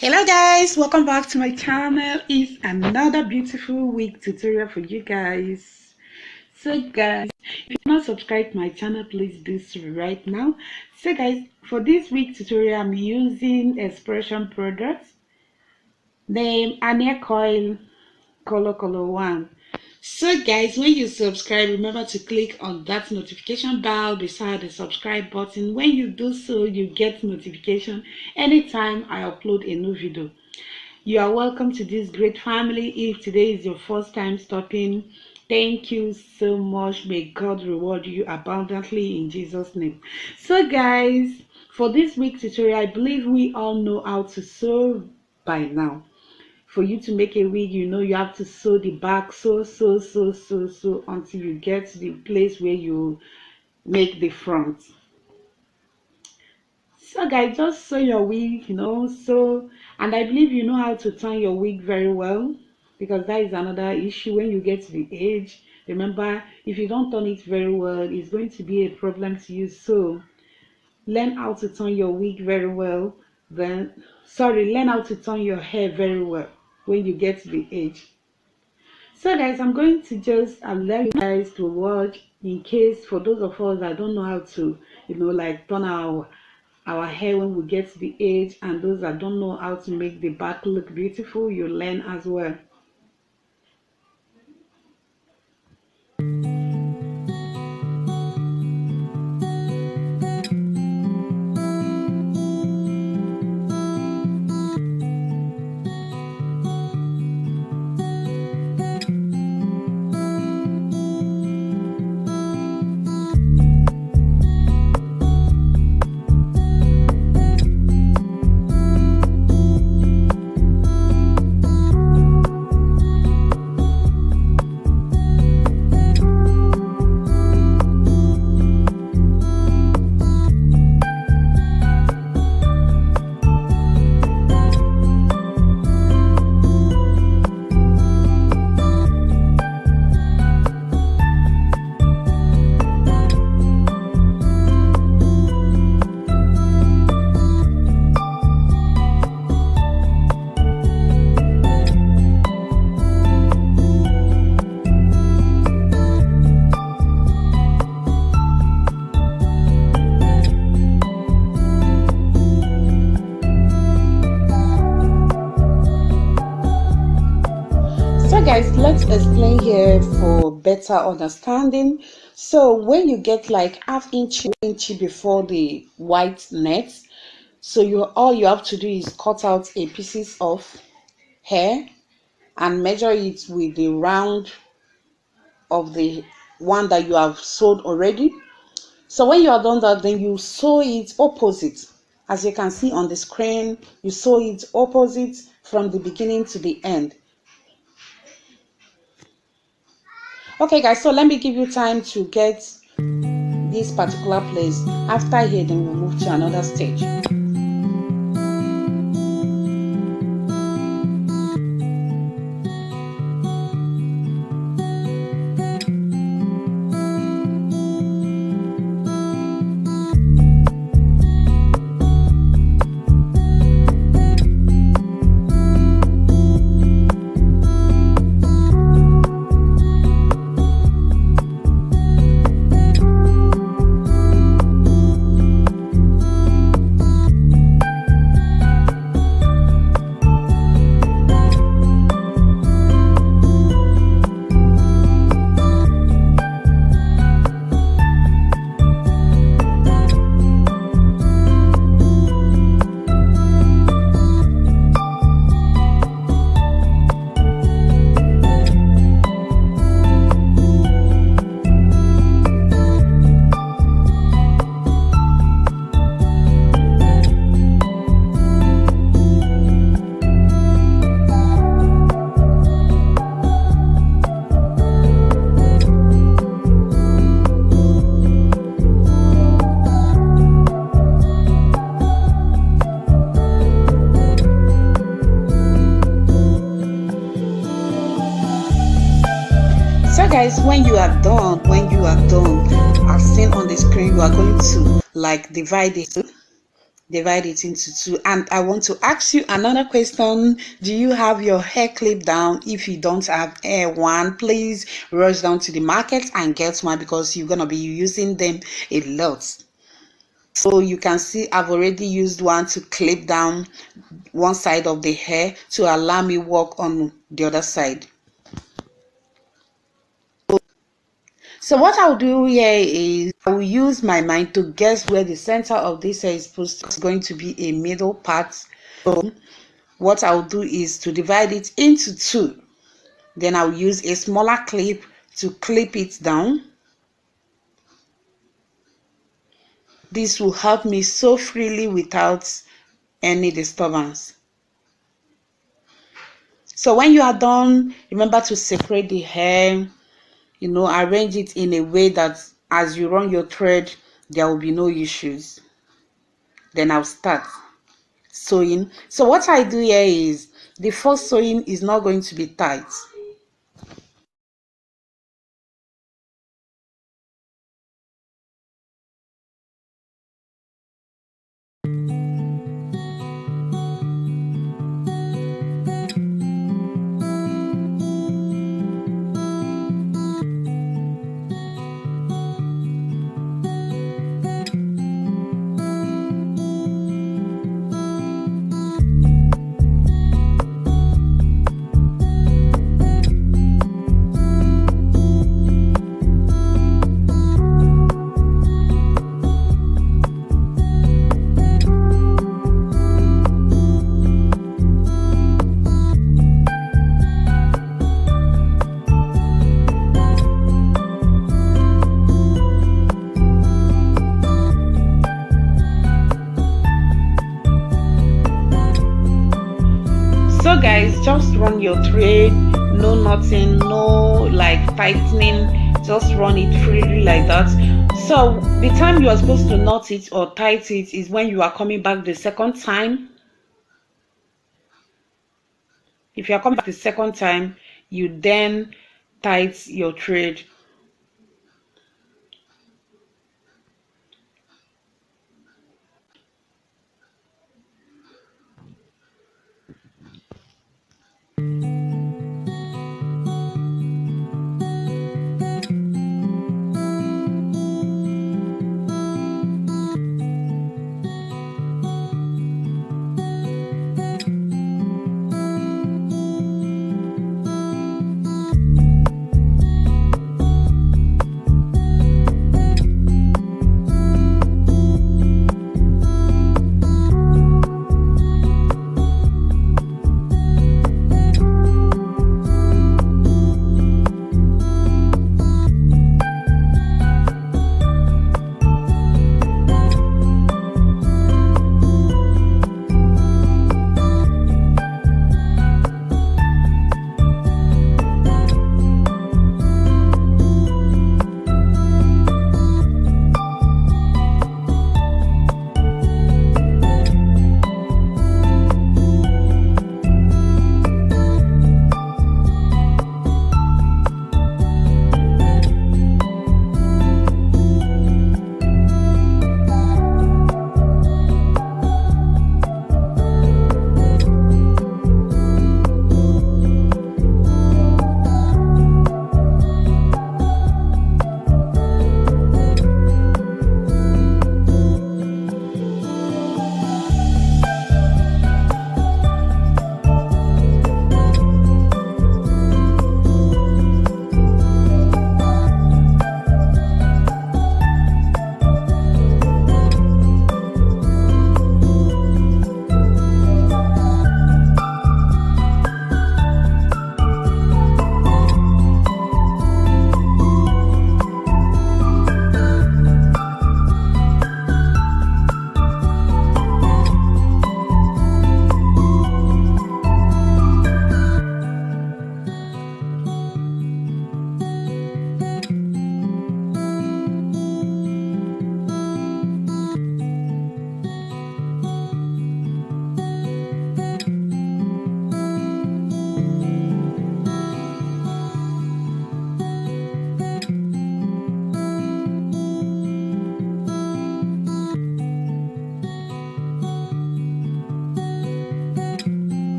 Hello guys, welcome back to my channel. It's another beautiful wig tutorial for you guys. So guys, if you're not subscribed to my channel, please do so right now. So guys, for this wig tutorial I'm using expression products name Ania Coil color 1. So guys, when you subscribe, remember to click on that notification bell beside the subscribe button. When you do so, you get notification anytime I upload a new video. You are welcome to this great family. If today is your first time stopping, thank you so much. May God reward you abundantly in Jesus' name. So guys, for this week tutorial, I believe we all know how to sew by now. For you to make a wig, you have to sew the back, sew until you get to the place where you make the front. So guys, just sew your wig, sew, and I believe you know how to turn your wig very well, because that is another issue when you get to the age. Remember, if you don't turn it very well, it's going to be a problem to you. So learn how to turn your wig very well, learn how to turn your hair very well when you get to the age. So guys, I'm going to just allow you guys to watch, in case for those of us that don't know how to like turn our hair when we get to the age, and those that don't know how to make the back look beautiful, you learn as well. Guys, let's explain here for better understanding. So when you get like half inch before the white net, so all you have to do is cut out a pieces of hair and measure it with the round of the one that you have sewed already. So when you are done that, then you sew it opposite. As you can see on the screen, you sew it opposite from the beginning to the end. Okay guys, so let me give you time to get this particular place. After here, then we'll move to another stage. Guys, when you are done, I've seen on the screen, you are going to like divide it divide it into two. And I want to ask you another question. Do you have your hair clip down? If you don't have one, please rush down to the market and get one, because you're gonna be using them a lot. So you can see I've already used one to clip down one side of the hair to allow me work on the other side. So what I'll do here is I will use my mind to guess where the center of this hair is going to be a middle part. So what I'll do is to divide it into two. Then I'll use a smaller clip to clip it down. This will help me sew freely without any disturbance. So when you are done, remember to separate the hair, arrange it in a way that as you run your thread, there will be no issues. Then I'll start sewing. So what I do here is the first sewing is not going to be tight. So guys, just run your thread, no knotting, no like tightening, just run it freely like that. So the time you are supposed to knot it or tight it is when you are coming back the second time. If you are coming back the second time, you then tight your thread.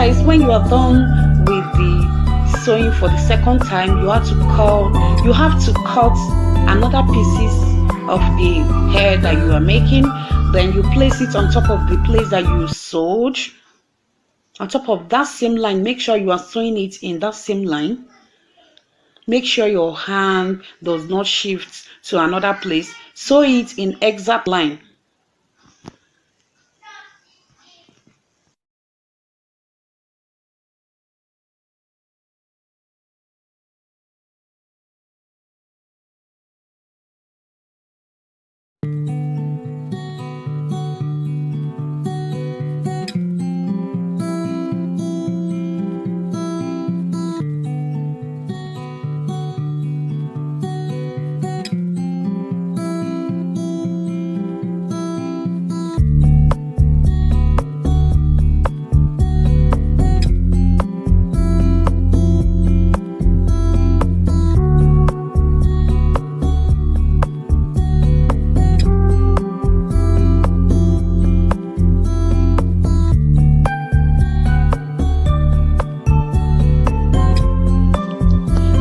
guys, when you are done with the sewing for the second time, you have to cut another pieces of the hair that you are making. Then you place it on top of the place that you sewed, on top of that same line. Make sure you are sewing it in that same line. Make sure your hand does not shift to another place. Sew it in exact line.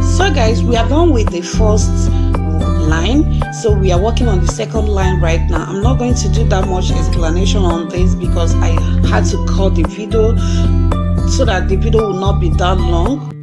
So guys, we are done with the first line, so we are working on the second line right now. I'm not going to do that much explanation on this because I had to cut the video so that the video will not be that long.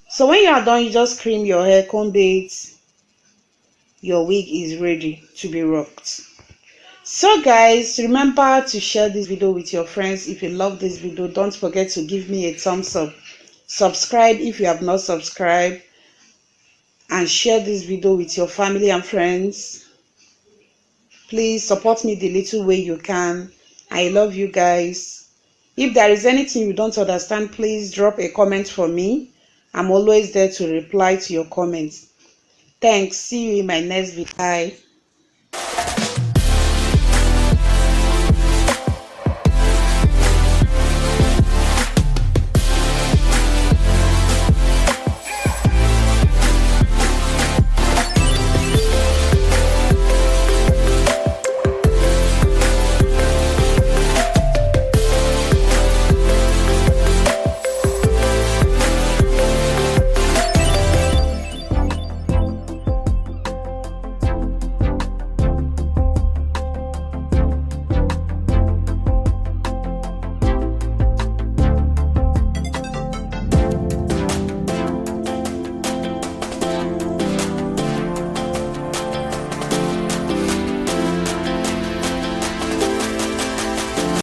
So when you are done, you just cream your hair, comb it. Your wig is ready to be rocked. So guys, remember to share this video with your friends. If you love this video, don't forget to give me a thumbs up. Subscribe if you have not subscribed, and share this video with your family and friends. Please support me the little way you can. I love you guys. If there is anything you don't understand, please drop a comment for me. I'm always there to reply to your comments. Thanks. See you in my next video. Bye.